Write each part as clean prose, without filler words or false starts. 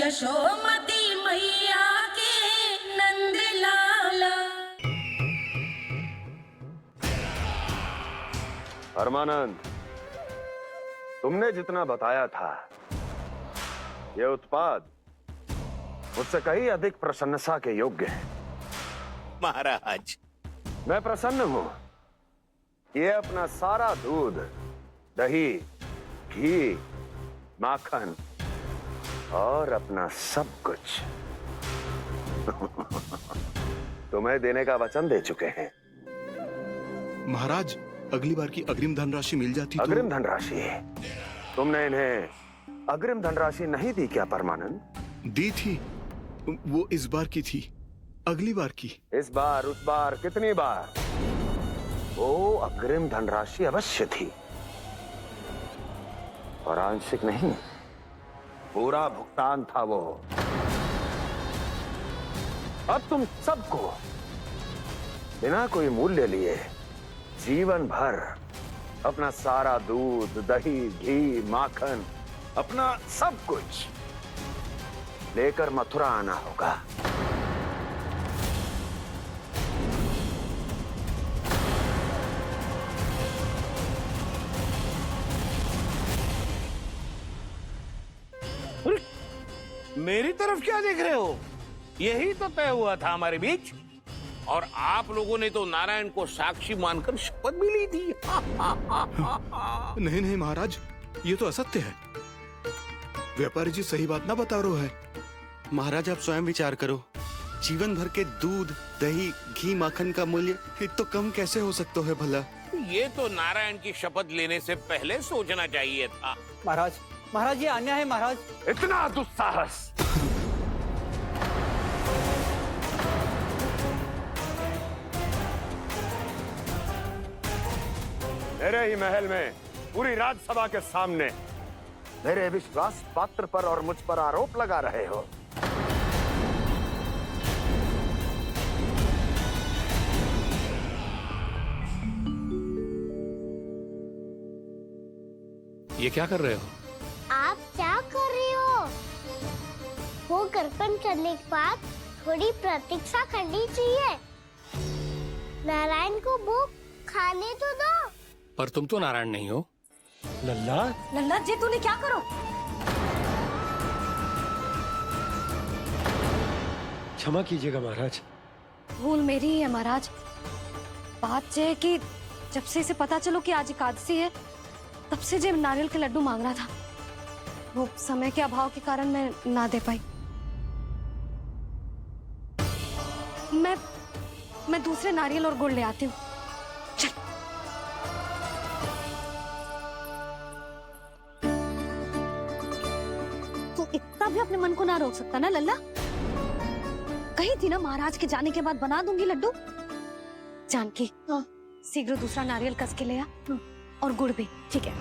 यशोमती मैया के नंद लाला। परमानंद, तुमने जितना बताया था ये उत्पाद मुझसे कहीं अधिक प्रशंसा के योग्य है। महाराज, मैं प्रसन्न हूं। ये अपना सारा दूध, दही, घी, माखन और अपना सब कुछ तुम्हें देने का वचन दे चुके हैं। महाराज, अगली बार की अग्रिम धनराशि मिल जाती तो। अग्रिम धनराशि? तुमने इन्हें अग्रिम धनराशि नहीं दी क्या परमानंद? दी थी, वो इस बार की थी, अगली बार की। इस बार, उस बार, कितनी बार? वो अग्रिम धनराशि अवश्य थी और आंशिक नहीं, पूरा भुगतान था वो। अब तुम सबको बिना कोई मूल्य लिए जीवन भर अपना सारा दूध, दही, घी, माखन, अपना सब कुछ लेकर मथुरा आना होगा। मेरी तरफ क्या देख रहे हो? यही तो तय हुआ था हमारे बीच, और आप लोगों ने तो नारायण को साक्षी मानकर शपथ भी ली थी। नहीं नहीं महाराज, ये तो असत्य है। व्यापारी जी सही बात ना बता रहे है। महाराज, आप स्वयं विचार करो, जीवन भर के दूध, दही, घी, माखन का मूल्य इतना कम कैसे हो सकता है भला? ये तो नारायण की शपथ लेने से पहले सोचना चाहिए था। महाराज, महाराज, ये अन्याय है महाराज। इतना दुस्साहस! मेरे ही महल में पूरी राजसभा के सामने मेरे विश्वास पात्र पर और मुझ पर आरोप लगा रहे हो। ये क्या कर रहे हो? आप क्या कर रहे हो? वो कर्पण करने के बाद थोड़ी प्रतीक्षा करनी चाहिए। नारायण को भूख खाने तो दो। पर तुम तो नारायण नहीं हो। लल्ला, लल्ला जी, तूने क्या करो? क्षमा कीजिएगा महाराज। भूल मेरी ही है महाराज। बात ये है कि जब से इसे पता चलो कि आज एकादशी है, तब से जब नारियल के लड्डू मांग रहा था, वो समय के अभाव के कारण मैं ना दे पाई। मैं दूसरे नारियल और गुड़ ले आती हूँ। चल। तू इतना भी अपने मन को ना रोक सकता ना लल्ला? कही थी ना महाराज के जाने के बाद बना दूंगी लड्डू। जानकी, शीघ्र दूसरा नारियल कस के ले आ, और गुड़ भी। ठीक है।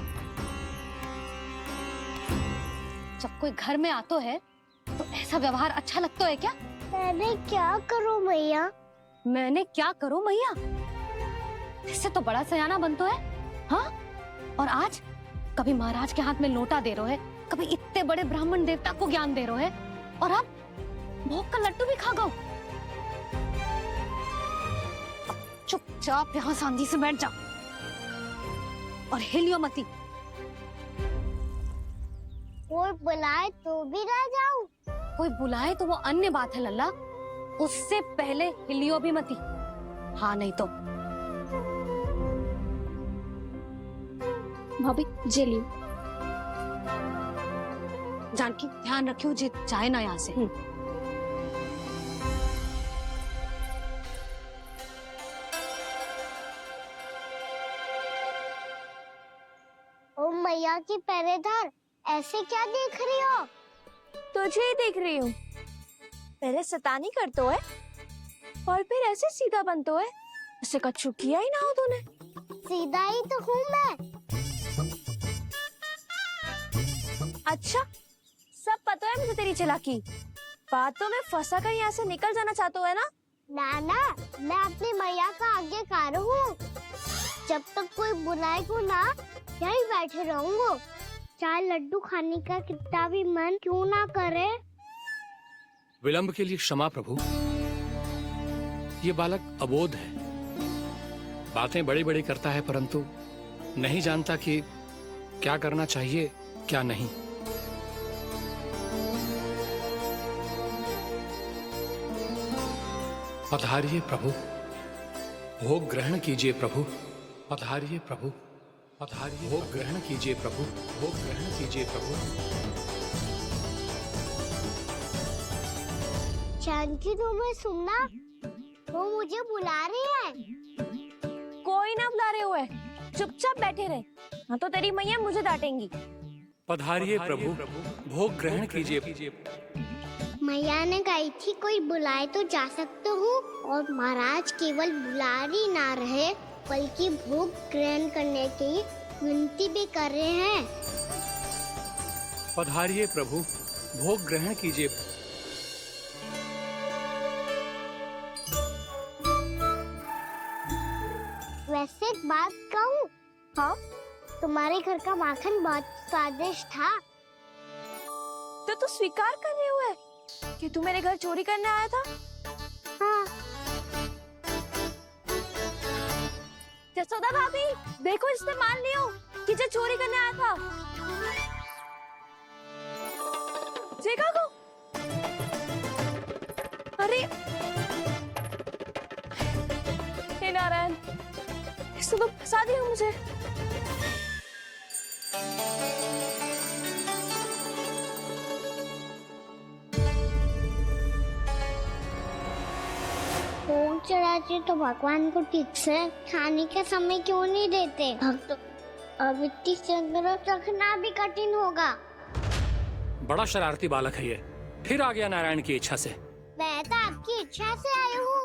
जब कोई घर में आता है तो ऐसा व्यवहार अच्छा लगता है क्या? मैंने क्या करूं मैया? मैंने क्या करूं मैया? इससे तो बड़ा सयाना बनतो है। हाँ? और आज कभी महाराज के हाथ में लोटा दे रहे है, कभी इतने बड़े ब्राह्मण देवता को ज्ञान दे रहे है, और अब भोग का लड्डू भी खा गो। चुपचाप यहाँ सांधी से बैठ जा और हिलियो मती। कोई बुलाए तो भी ना जाऊं? कोई बुलाए तो वो अन्य बात है लल्ला, उससे पहले हिलियो भी मती। हाँ नहीं तो। भाभी जे लियो। जानकी, ध्यान रखियो जे जाए ना यहाँ से। ओ मैया की पहरेदार, ऐसे क्या देख रही हो? तुझे ही देख रही हूँ। पहले शैतानी करतो है और फिर ऐसे सीधा बनतो है, ऐसे कछु किया ही ना हो तूने। सीधा ही तो हूँ मैं। अच्छा, सब पता है मुझे तेरी चालाकी। बातों में फंसा कर यहाँ से निकल जाना चाहते है ना? नाना, मैं अपनी मैया का आज्ञाकार हूँ। जब तक कोई बुलाएगा ना, यहीं बैठे रहूंगा। चाहे लड्डू खाने का कितना भी मन क्यों ना करे। विलंब के लिए क्षमा प्रभु। ये बालक अबोध है, बातें बड़ी बड़ी करता है परंतु नहीं जानता कि क्या करना चाहिए क्या नहीं। पधारिए प्रभु, भोग ग्रहण कीजिए प्रभु। पधारिए प्रभु, पधारिए, भोग ग्रहण कीजिए प्रभु, भोग ग्रहण कीजिए प्रभु। जानकी तुम्हें सुनना, वो मुझे बुला रहे हैं। कोई ना बुला रहे हुए, चुपचाप बैठे रहे, हाँ तो तेरी मैया मुझे डांटेंगी। पधारिए प्रभु, भोग ग्रहण कीजिए। मैया ने कही थी कोई बुलाए तो जा सकते हूँ, और महाराज केवल बुला ही ना रहे बल्कि भोग ग्रहण करने की विनती भी कर रहे हैं। पधारिए प्रभु, भोग ग्रहण कीजिए। वैसे एक बात कहूँ? हाँ? तुम्हारे घर का माखन बहुत स्वादिष्ट था। तो तू स्वीकार कर रहे हुए कि तू मेरे घर चोरी करने आया था? हाँ। जसोदा भाभी, देखो इसने मान लियो कि जो चोरी करने आया था। देखा को? अरे हे नारायण, इसने तो फंसा दिया मुझे। भोग चढ़ाते तो भगवान को ठीक से खाने के समय क्यों नहीं देते? भक्त अब इतनी संग्रह रखना भी कठिन होगा। बड़ा शरारती बालक है ये, फिर आ गया नारायण की इच्छा से। मैं तो आपकी इच्छा से आई हूँ।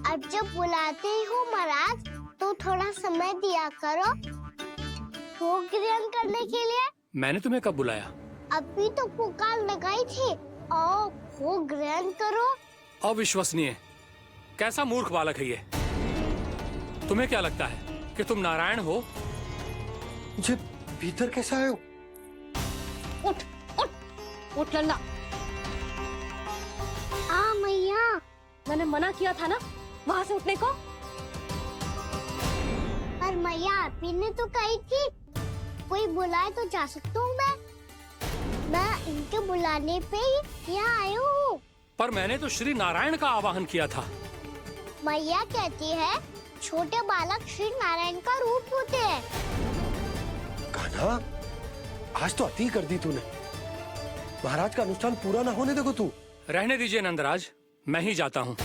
अब जब बुलाते ही हो महाराज तो थोड़ा समय दिया करो भोग ग्रहण करने के लिए। मैंने तुम्हें कब बुलाया? अभी तो पुकार लगाई थी, आओ भोग ग्रहण करो। अविश्वसनीय, कैसा मूर्ख बालक है ये। तुम्हें क्या लगता है कि तुम नारायण हो? मुझे भीतर कैसे आए हो? उठ उठ उठ लल्ला। मैया, मैंने मना किया था ना वहाँ से उठने को। पर मैया आपी ने तो कही थी कोई बुलाए तो जा सकता हूँ मैं इनके बुलाने पे ही यहाँ आई हूँ। पर मैंने तो श्री नारायण का आवाहन किया था। मैया कहती है छोटे बालक श्री नारायण का रूप होते हैं। कान्हा, आज तो अति कर दी तूने। महाराज का अनुष्ठान पूरा ना होने देखो तू। रहने दीजिए नंदराज, मैं ही जाता हूँ।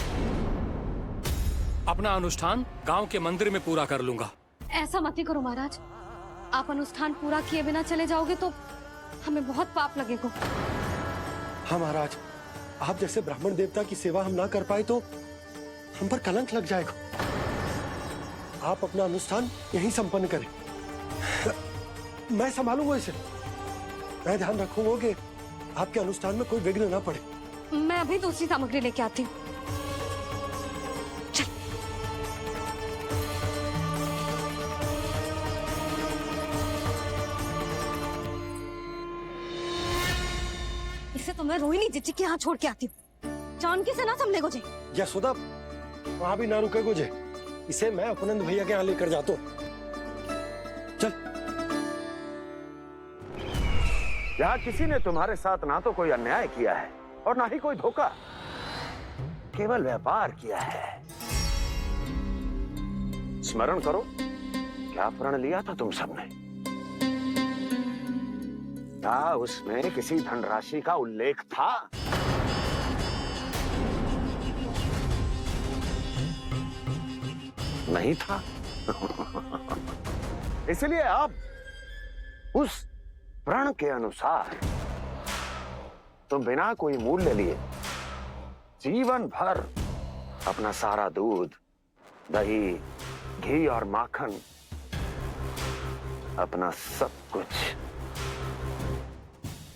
अपना अनुष्ठान गांव के मंदिर में पूरा कर लूंगा। ऐसा मत ही करो महाराज, आप अनुष्ठान पूरा किए बिना चले जाओगे तो हमें बहुत पाप लगेगा। हाँ महाराज, आप जैसे ब्राह्मण देवता की सेवा हम ना कर पाए तो हम पर कलंक लग जाएगा। आप अपना अनुष्ठान यहीं संपन्न करें, मैं संभालूंगा इसे। मैं ध्यान रखूंगा कि आपके अनुष्ठान में कोई विघ्न ना पड़े। मैं अभी दूसरी सामग्री लेके आती हूँ। इसे तो मैं रोहिणी जीजी के यहाँ छोड़ के आती हूँ। जानकी से ना समझने को जे। यशोदा, वहां भी ना रुके गुजे। इसे मैं अपनंद भैया के यहाँ लेकर जाता हूँ। चल। यहाँ किसी ने तुम्हारे साथ ना तो कोई अन्याय किया है और ना ही कोई धोखा, केवल व्यापार किया है। स्मरण करो, क्या प्रण लिया था तुम सबने? क्या उसमें किसी धनराशि का उल्लेख था? नहीं था। इसलिए अब उस प्रण के अनुसार तुम बिना कोई मूल्य लिए जीवन भर अपना सारा दूध, दही, घी और माखन, अपना सब कुछ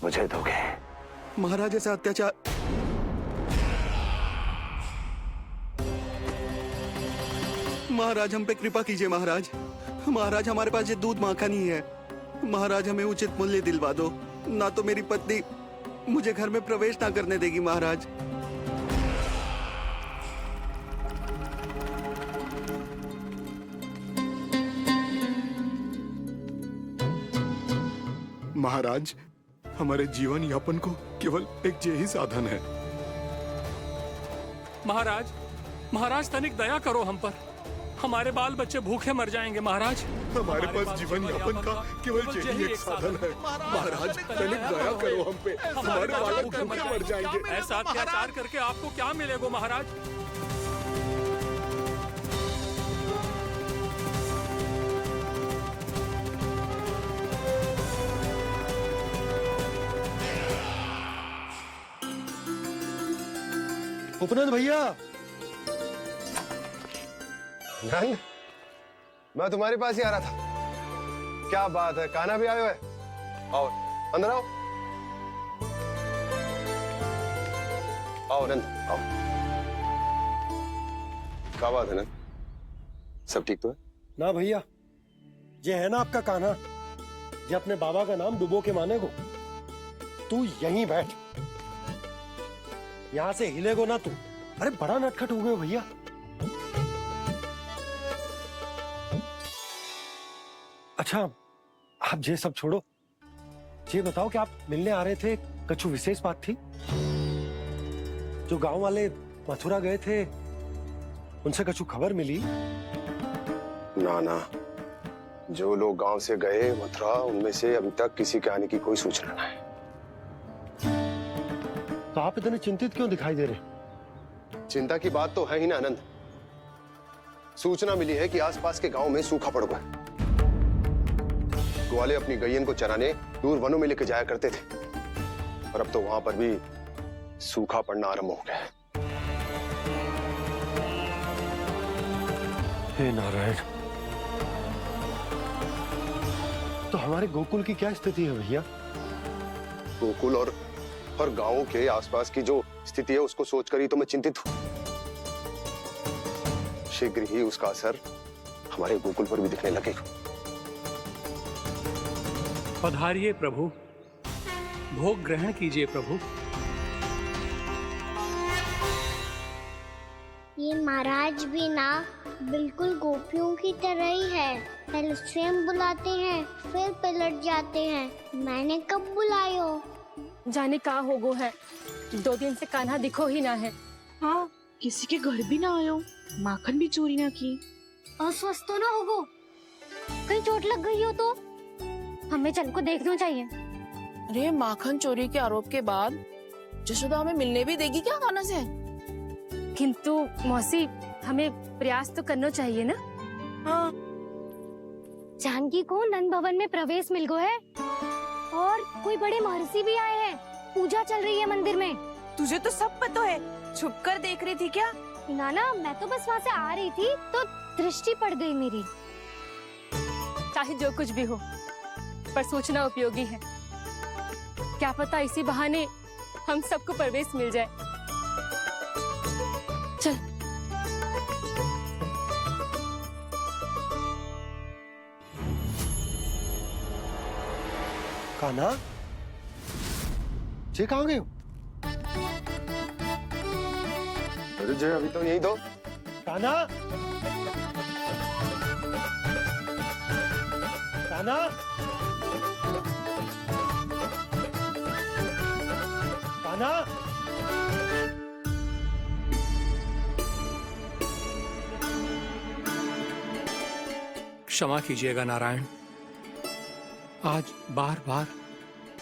मुझे दोगे। महाराज ऐसा अत्याचार। महाराज हम पे कृपा कीजिए। महाराज, महाराज हमारे पास ये दूध माखन ही है। महाराज हमें उचित मूल्य दिलवा दो, ना तो मेरी पत्नी मुझे घर में प्रवेश ना करने देगी महाराज। महाराज, हमारे जीवन यापन को केवल एक यही साधन है। महाराज, महाराज तनिक दया करो हम पर। हमारे बाल बच्चे भूखे मर जाएंगे महाराज। हमारे पास जीवन यापन का केवल यही एक साधन है। महाराज, तनिक दया करो हम पे। हमारे बालक भूखे मर जाएंगे। ऐसा अत्याचार करके आपको क्या मिलेगा महाराज? उपनंद भैया। नहीं, मैं तुम्हारे पास ही आ रहा था। क्या बात है, कान्हा भी आए हुए? आओ अंदर आओ। आओ नंद आओ। क्या बात है नंद, सब ठीक तो है ना भैया? ये है ना आपका कान्हा, ये अपने बाबा का नाम डुबो के माने को। तू यहीं बैठ, यहां से हिलेगो ना तू। अरे बड़ा नटखट हो गए भैया। अच्छा, आप ये सब छोड़ो, ये बताओ कि आप मिलने आ रहे थे, कछु विशेष बात थी? जो गांव वाले मथुरा गए थे, उनसे कछु खबर मिली? ना ना, जो लोग गांव से गए मथुरा, उनमें से अभी तक किसी के आने की कोई सूचना नहीं है। तो आप इतने चिंतित क्यों दिखाई दे रहे? चिंता की बात तो है ही ना आनंद। सूचना मिली है कि आसपास के गांव में सूखा पड़ गया। ग्वाले अपनी गैयन को चराने दूर वनों में लेके जाया करते थे, और अब तो वहां पर भी सूखा पड़ना आरंभ हो गया है। हे नारायण, तो हमारे गोकुल की क्या स्थिति है भैया? गोकुल और गांवों के आसपास की जो स्थिति है उसको सोचकर ही तो मैं चिंतित हूं। शीघ्र ही उसका असर हमारे गोकुल पर भी दिखने लगेगा। पधारिए प्रभु, भोग ग्रहण कीजिए प्रभु। ये महाराज भी ना बिल्कुल गोपियों की तरह ही है। पहले स्वयं बुलाते हैं, फिर पलट जाते हैं। मैंने कब बुलाई हो? जाने कहाँ होगो है, 2 दिन से कान्हा दिखो ही ना है। हाँ, किसी के घर भी ना आयो, माखन भी चोरी ना की। अस्वस्थ तो ना होगो, कहीं चोट लग गई हो तो? हमें चल को देखना चाहिए। अरे माखन चोरी के आरोप के बाद जशोदा हमें मिलने भी देगी क्या कान्हा से? किंतु मौसी, हमें प्रयास तो करना चाहिए ना। हाँ, जानकी को नंद भवन में प्रवेश मिल गो है, और कोई बड़े महर्षि भी आए हैं। पूजा चल रही है मंदिर में। तुझे तो सब पता है, छुप कर देख रही थी क्या? नाना, मैं तो बस वहाँ से आ रही थी तो दृष्टि पड़ गई मेरी। चाहे जो कुछ भी हो, पर सूचना उपयोगी है। क्या पता इसी बहाने हम सबको प्रवेश मिल जाए। चल। कान्हा, ये कहाँ गए हो? अरे जय, अभी तो यही दो। कान्हा, कान्हा, कान्हा। क्षमा कीजिएगा नारायण, आज बार बार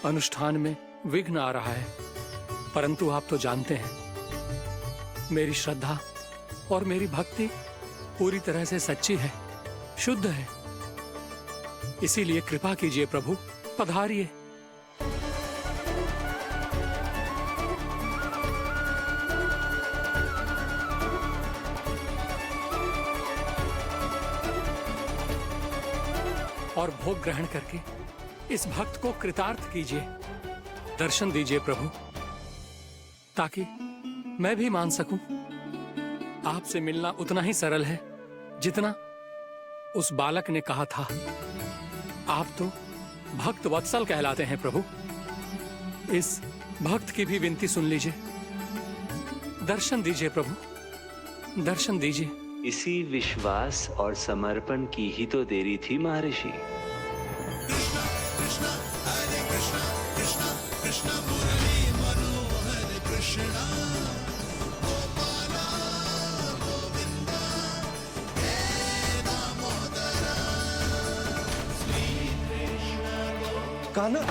अनुष्ठान में विघ्न आ रहा है, परंतु आप तो जानते हैं मेरी श्रद्धा और मेरी भक्ति पूरी तरह से सच्ची है, शुद्ध है। इसीलिए कृपा कीजिए प्रभु, पधारिए। और भोग ग्रहण करके इस भक्त को कृतार्थ कीजिए। दर्शन दीजिए प्रभु, ताकि मैं भी मान सकूं। आपसे मिलना उतना ही सरल है जितना उस बालक ने कहा था। आप तो भक्त वत्सल कहलाते हैं प्रभु। इस भक्त की भी विनती सुन लीजिए। दर्शन दीजिए प्रभु, दर्शन दीजिए। इसी विश्वास और समर्पण की ही तो देरी थी महर्षि। कान्हा,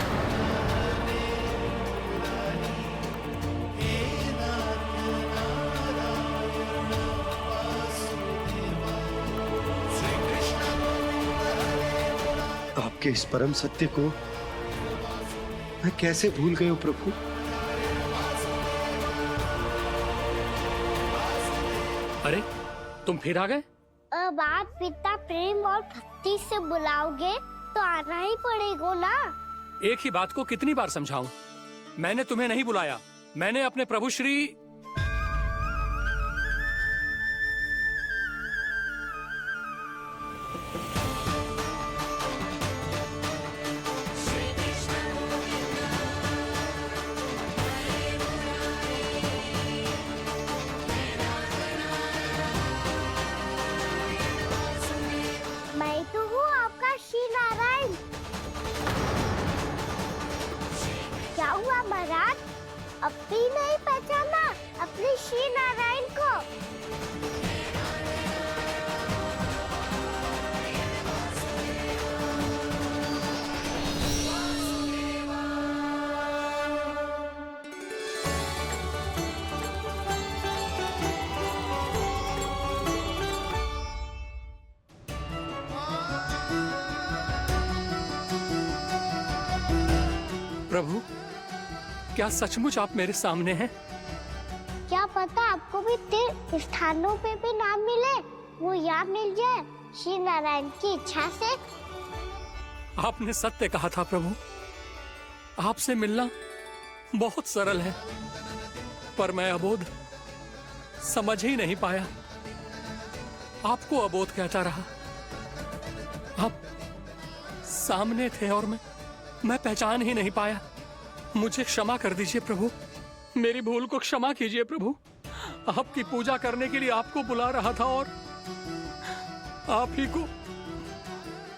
आपके इस परम सत्य को मैं कैसे भूल गया प्रभु। अरे तुम फिर आ गए? अब आप पिता प्रेम और भक्ति से बुलाओगे तो आना ही पड़ेगा ना। एक ही बात को कितनी बार समझाऊं? मैंने तुम्हें नहीं बुलाया, मैंने अपने प्रभु श्री मैं तो हूँ आपका श्री नारायण। क्या हुआ महाराज, अब भी नहीं पहचाना अपने श्री नारायण को? प्रभु, क्या सचमुच आप मेरे सामने हैं? क्या पता आपको भी तीर्थ स्थानों पे भी नाम मिले, वो याद मिल जाए श्री नारायण की इच्छा से। आपने सत्य कहा था प्रभु, आपसे मिलना बहुत सरल है, पर मैं अबोध समझ ही नहीं पाया। आपको अबोध कहता रहा। आप सामने थे और मैं पहचान ही नहीं पाया। मुझे क्षमा कर दीजिए प्रभु, मेरी भूल को क्षमा कीजिए प्रभु। आपकी पूजा करने के लिए आपको बुला रहा था और आप ही को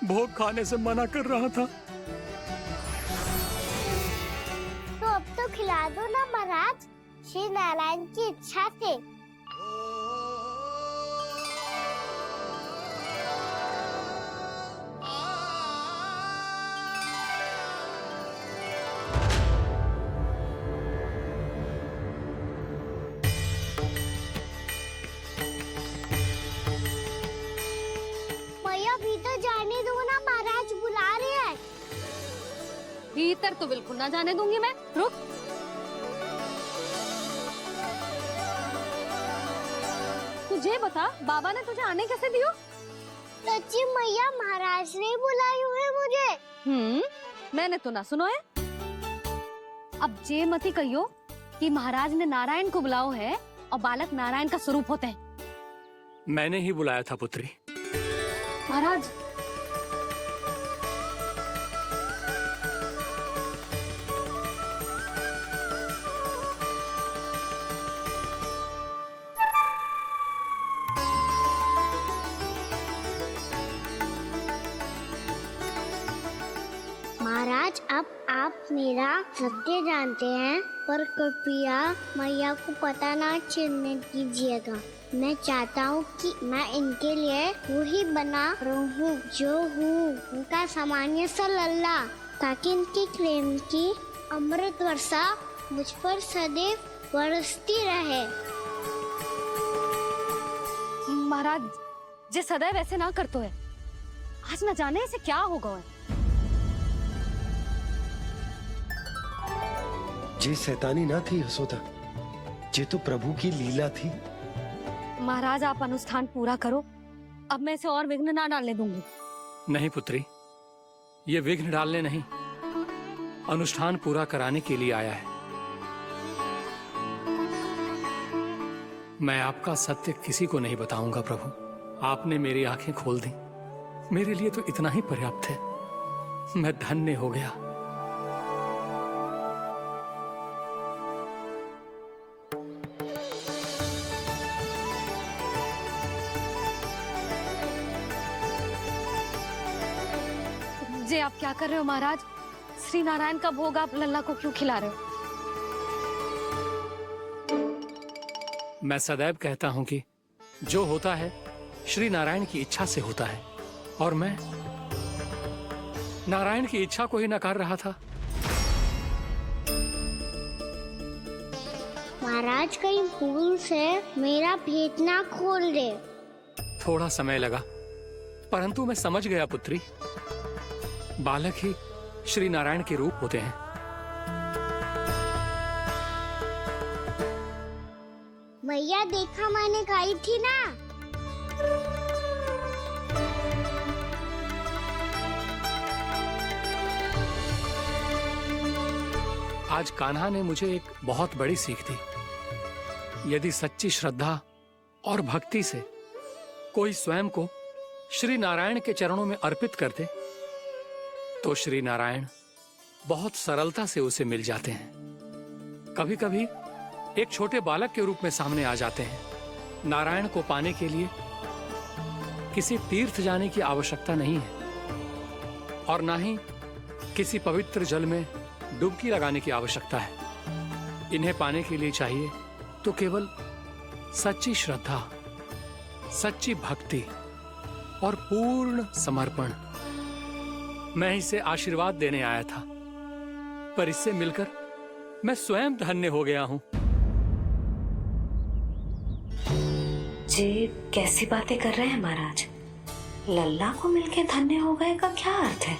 भोग खाने से मना कर रहा था। तो अब तो खिला दो ना महाराज, श्री नारायण की इच्छा से। भीतर जाने दो ना, महाराज बुला रहे हैं। भीतर तो बिल्कुल ना जाने दूंगी मैं। रुक। तुझे बता, बाबा ने तुझे आने कैसे दियो? सच्ची मैया, महाराज ने बुलाई हुई मुझे। मैंने तो ना सुनो है। अब जे मती कहियो कि महाराज ने नारायण को बुलाओ है और बालक नारायण का स्वरूप होते हैं। मैंने ही बुलाया था पुत्री। महाराज, महाराज, अब आप मेरा सत्य जानते हैं, पर कृपया मैया को पता ना चलने दीजिएगा। मैं चाहता हूँ कि मैं इनके लिए वही बना रहूँ जो हूँ, उनका सामान्य सा लल्ला, ताकि इनकी प्रेम की अमृत वर्षा मुझ पर सदैव बरसती रहे। महाराज, जे सदैव ऐसे ना करतो है, आज न जाने इसे क्या होगा है। जे शैतानी ना थी यशोदा, जे तो प्रभु की लीला थी। महाराज, आप अनुष्ठान पूरा करो, अब मैं इसे और विघ्न ना डालने दूंगी। नहीं पुत्री, ये विघ्न डालने नहीं, अनुष्ठान पूरा कराने के लिए आया है। मैं आपका सत्य किसी को नहीं बताऊंगा प्रभु। आपने मेरी आंखें खोल दी, मेरे लिए तो इतना ही पर्याप्त है। मैं धन्य हो गया। ये आप क्या कर रहे हो महाराज? श्री नारायण का भोग आप लल्ला को क्यों खिला रहे हो? मैं सदैव कहता हूं कि जो होता है श्री नारायण की इच्छा से होता है, और मैं नारायण की इच्छा को ही नकार रहा था। महाराज कहीं भूल से मेरा भेद ना खोल दे। थोड़ा समय लगा, परंतु मैं समझ गया पुत्री। बालक ही श्री नारायण के रूप होते हैं। मैया देखा मैंने गाई थी ना। आज कान्हा ने मुझे एक बहुत बड़ी सीख दी। यदि सच्ची श्रद्धा और भक्ति से कोई स्वयं को श्री नारायण के चरणों में अर्पित कर दे, तो श्री नारायण बहुत सरलता से उसे मिल जाते हैं। कभी कभी एक छोटे बालक के रूप में सामने आ जाते हैं। नारायण को पाने के लिए किसी तीर्थ जाने की आवश्यकता नहीं है, और ना ही किसी पवित्र जल में डुबकी लगाने की आवश्यकता है। इन्हें पाने के लिए चाहिए तो केवल सच्ची श्रद्धा, सच्ची भक्ति और पूर्ण समर्पण। मैं इसे आशीर्वाद देने आया था, पर इससे मिलकर मैं स्वयं धन्य हो गया हूं। जी कैसी बातें कर रहे हैं महाराज? लल्ला को मिलके धन्य हो गए का क्या अर्थ है?